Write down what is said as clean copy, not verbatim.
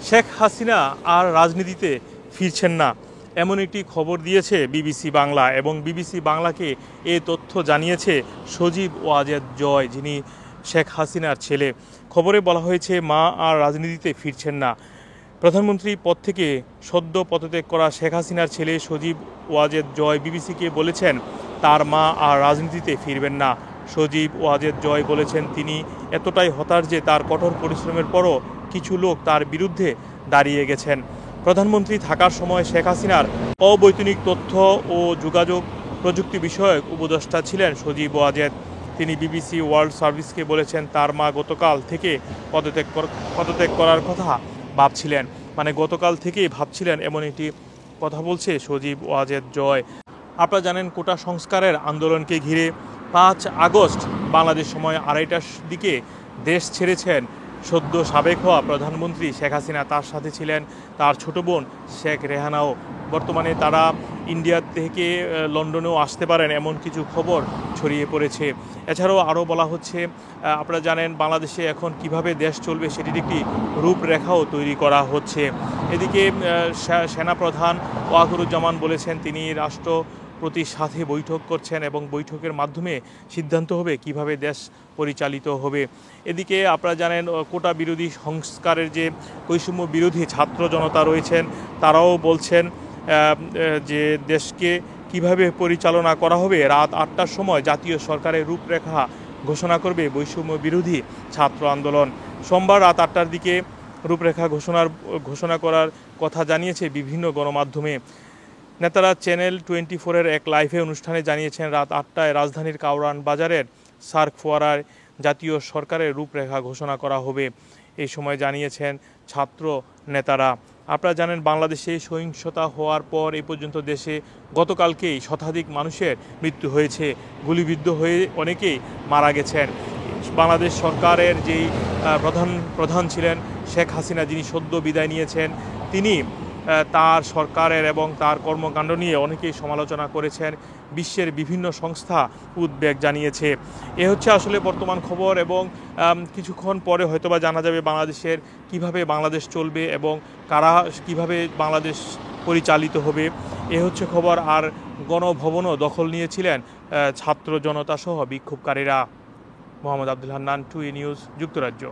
শেখ হাসিনা আর রাজনীতিতে ফিরছেন না, এমন একটি খবর দিয়েছে বিবিসি বাংলা। এবং বিবিসি বাংলাকে এ তথ্য জানিয়েছে সজীব ওয়াজেদ জয়, যিনি শেখ হাসিনার ছেলে। খবরে বলা হয়েছে, মা আর রাজনীতিতে ফিরছেন না। প্রধানমন্ত্রী পদ থেকে সদ্য পদত্যাগ করা শেখ হাসিনার ছেলে সজীব ওয়াজেদ জয় বিবিসিকে বলেছেন, তার মা আর রাজনীতিতে ফিরবেন না। সজীব ওয়াজেদ জয় বলেছেন, তিনি এতটাই হতাশ যে তার কঠোর পরিশ্রমের পরও কিছু লোক তার বিরুদ্ধে দাঁড়িয়ে গেছেন। প্রধানমন্ত্রী থাকার সময় শেখ হাসিনার অবৈতনিক তথ্য ও যোগাযোগ প্রযুক্তি বিষয়ক উপদেষ্টা ছিলেন সজীব ওয়াজেদ। তিনি বিবিসি ওয়ার্ল্ড সার্ভিসকে বলেছেন, তার মা গতকাল থেকে পদত্যাগ করার কথা ভাবছিলেন। মানে গতকাল থেকেই ভাবছিলেন, এমন একটি কথা বলছে সজীব ওয়াজেদ জয়। আপনারা জানেন, কোটা সংস্কারের আন্দোলনকে ঘিরে 5 আগস্ট বাংলাদেশ সময় 2:30টার দিকে দেশ ছেড়েছেন সদ্য সাবেক হওয়া প্রধানমন্ত্রী শেখ হাসিনা। তার সাথে ছিলেন তার ছোট বোন শেখ রেহানাও। বর্তমানে তারা ইন্ডিয়া থেকে লন্ডনেও আসতে পারেন, এমন কিছু খবর ছড়িয়ে পড়েছে। এছাড়াও আরও বলা হচ্ছে, আপনারা জানেন বাংলাদেশে এখন কিভাবে দেশ চলবে সেটির একটি রূপরেখাও তৈরি করা হচ্ছে। এদিকে সেনাপ্রধান ওয়াকারুজ্জামান বলেছেন, তিনি রাষ্ট্রপতির সাথে বৈঠক করছেন এবং বৈঠকের মাধ্যমে সিদ্ধান্ত হবে কিভাবে দেশ পরিচালিত হবে। এদিকে আপনারা জানেন, কোটা বিরোধী সংস্কারের যে বৈষম্য বিরোধী ছাত্র জনতা রয়েছেন, তারাও বলছেন যে দেশকে কিভাবে পরিচালনা করা হবে। রাত 8টার সময় জাতীয় সরকারের রূপরেখা ঘোষণা করবে বৈষম্য বিরোধী ছাত্র আন্দোলন। সোমবার রাত 8টার দিকে রূপরেখা ঘোষণা করার কথা জানিয়েছে বিভিন্ন গণমাধ্যমে। নেতারা চ্যানেল 24-এর এক লাইভে অনুষ্ঠানে জানিয়েছেন, রাত 8টায় রাজধানীর কাউরান বাজারের সার্ক ফোয়ারায় জাতীয় সরকারের রূপরেখা ঘোষণা করা হবে। এই সময় জানিয়েছেন ছাত্র নেতারা। আপনারা জানেন, বাংলাদেশে সহিংসতা হওয়ার পর এই পর্যন্ত দেশে গতকালকেই শতাধিক মানুষের মৃত্যু হয়েছে, গুলিবিদ্ধ হয়ে অনেকেই মারা গেছেন। বাংলাদেশ সরকারের যেই প্রধান ছিলেন শেখ হাসিনা, যিনি সদ্য বিদায় নিয়েছেন, তিনি তার সরকারের এবং তার কর্মকাণ্ড নিয়ে অনেকেই সমালোচনা করেছেন। বিশ্বের বিভিন্ন সংস্থা উদ্বেগ জানিয়েছে। এ হচ্ছে আসলে বর্তমান খবর, এবং কিছুক্ষণ পরে হয়তোবা জানা যাবে বাংলাদেশের কিভাবে বাংলাদেশ চলবে এবং কারা কিভাবে বাংলাদেশ পরিচালিত হবে। এ হচ্ছে খবর। আর গণভবনও দখল নিয়েছিলেন ছাত্র জনতা সহ বিক্ষোভকারীরা। মোহাম্মদ আব্দুল হান্নান, 2 নিউজ, যুক্তরাজ্য।